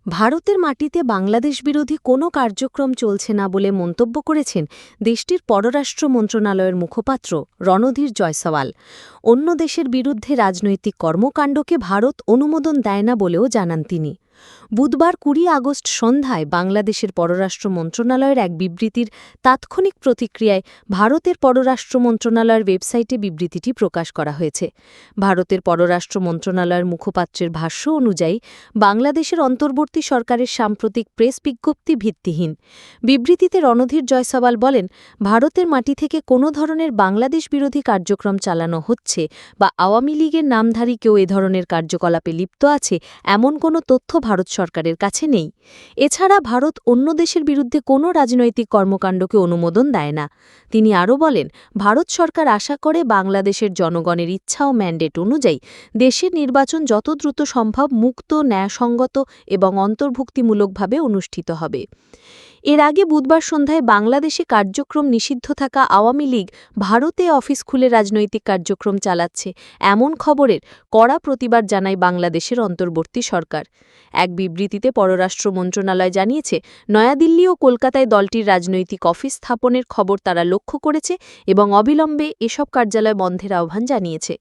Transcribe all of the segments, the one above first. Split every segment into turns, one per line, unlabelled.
ভারতের মাটিতে বাংলাদেশ বিরোধী কোনো কার্যক্রম চলছে না বলে মন্তব্য করেছেন দেশটির পররাষ্ট্র মন্ত্রণালয়ের মুখপাত্র রণধীর জয়সওয়াল। অন্য দেশের বিরুদ্ধে রাজনৈতিক কর্মকাণ্ডকে ভারত অনুমোদন দেয় না বলেও জানান তিনি। বুধবার ২০ আগস্ট সন্ধ্যায় বাংলাদেশের পররাষ্ট্র মন্ত্রণালয়ের এক বিবৃতির তাৎক্ষণিক প্রতিক্রিয়ায় ভারতের পররাষ্ট্র মন্ত্রণালয়ের ওয়েবসাইটে বিবৃতিটি প্রকাশ করা হয়েছে। ভারতের পররাষ্ট্র মন্ত্রণালয়ের মুখপাত্রের ভাষ্য অনুযায়ী বাংলাদেশের অন্তর্বর্তী সরকারের সাম্প্রতিক প্রেস বিজ্ঞপ্তি ভিত্তিহীন। বিবৃতিতে রণধীর জয়সওয়াল বলেন, ভারতের মাটি থেকে কোনো ধরনের বাংলাদেশ বিরোধী কার্যক্রম চালানো হচ্ছে বা আওয়ামী লীগের নামধারী কেউ এ ধরনের কার্যকলাপে লিপ্ত আছে এমন কোনো তথ্য ভারত সরকারের কাছে নেই। এছাড়া ভারত অন্য দেশের বিরুদ্ধে কোনো রাজনৈতিক কর্মকাণ্ডকে অনুমোদন দেয় না। তিনি আরও বলেন, ভারত সরকার আশা করে বাংলাদেশের জনগণের ইচ্ছা ও ম্যান্ডেট অনুযায়ী দেশের নির্বাচন যত দ্রুত সম্ভব মুক্ত, ন্যায়সঙ্গত এবং অন্তর্ভুক্তিমূলকভাবে অনুষ্ঠিত হবে। এর আগে বুধবার সন্ধ্যায় বাংলাদেশে কার্যক্রম নিষিদ্ধ থাকা আওয়ামী লীগ ভারতে অফিস খুলে রাজনৈতিক কার্যক্রম চালাচ্ছে এমন খবরের কড়া প্রতিবাদ জানায় বাংলাদেশের অন্তর্বর্তী সরকার। এক বিবৃতিতে পররাষ্ট্র মন্ত্রণালয় জানিয়েছে, নয়াদিল্লি ও কলকাতায় দলটির রাজনৈতিক অফিস স্থাপনের খবর তারা লক্ষ্য করেছে এবং অবিলম্বে এসব কার্যালয় বন্ধের আহ্বান জানিয়েছে।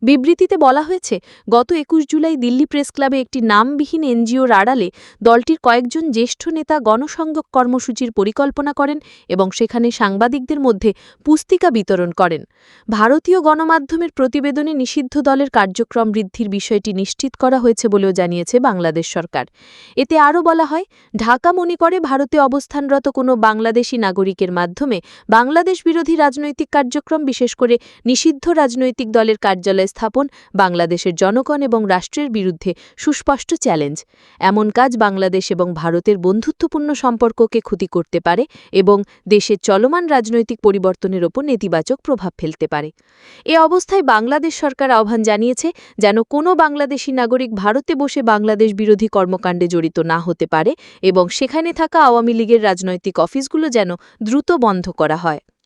বিবৃতিতে বলা হয়েছে, গত ২১ জুলাই দিল্লি প্রেস ক্লাবে একটি নামবিহীন এনজিওর আড়ালে দলটির কয়েকজন জ্যেষ্ঠ নেতা গণসংযোগ কর্মসূচির পরিকল্পনা করেন এবং সেখানে সাংবাদিকদের মধ্যে পুস্তিকা বিতরণ করেন। ভারতীয় গণমাধ্যমের প্রতিবেদনে নিষিদ্ধ দলের কার্যক্রম বৃদ্ধির বিষয়টি নিশ্চিত করা হয়েছে বলেও জানিয়েছে বাংলাদেশ সরকার। এতে আরও বলা হয়, ঢাকা মনে করে ভারতে অবস্থানরত কোনো বাংলাদেশি নাগরিকের মাধ্যমে বাংলাদেশ বিরোধী রাজনৈতিক কার্যক্রম, বিশেষ করে নিষিদ্ধ রাজনৈতিক দলের কার্যালয় স্থাপন বাংলাদেশের জনগণ এবং রাষ্ট্রের বিরুদ্ধে সুস্পষ্ট চ্যালেঞ্জ। এমন কাজ বাংলাদেশ এবং ভারতের বন্ধুত্বপূর্ণ সম্পর্ককে ক্ষতি করতে পারে এবং দেশের চলমান রাজনৈতিক পরিবর্তনের ওপর নেতিবাচক প্রভাব ফেলতে পারে। এ অবস্থায় বাংলাদেশ সরকার আহ্বান জানিয়েছে যেন কোনো বাংলাদেশি নাগরিক ভারতে বসে বাংলাদেশ বিরোধী কর্মকাণ্ডে জড়িত না হতে পারে এবং সেখানে থাকা আওয়ামী লীগের রাজনৈতিক অফিসগুলো যেন দ্রুত বন্ধ করা হয়।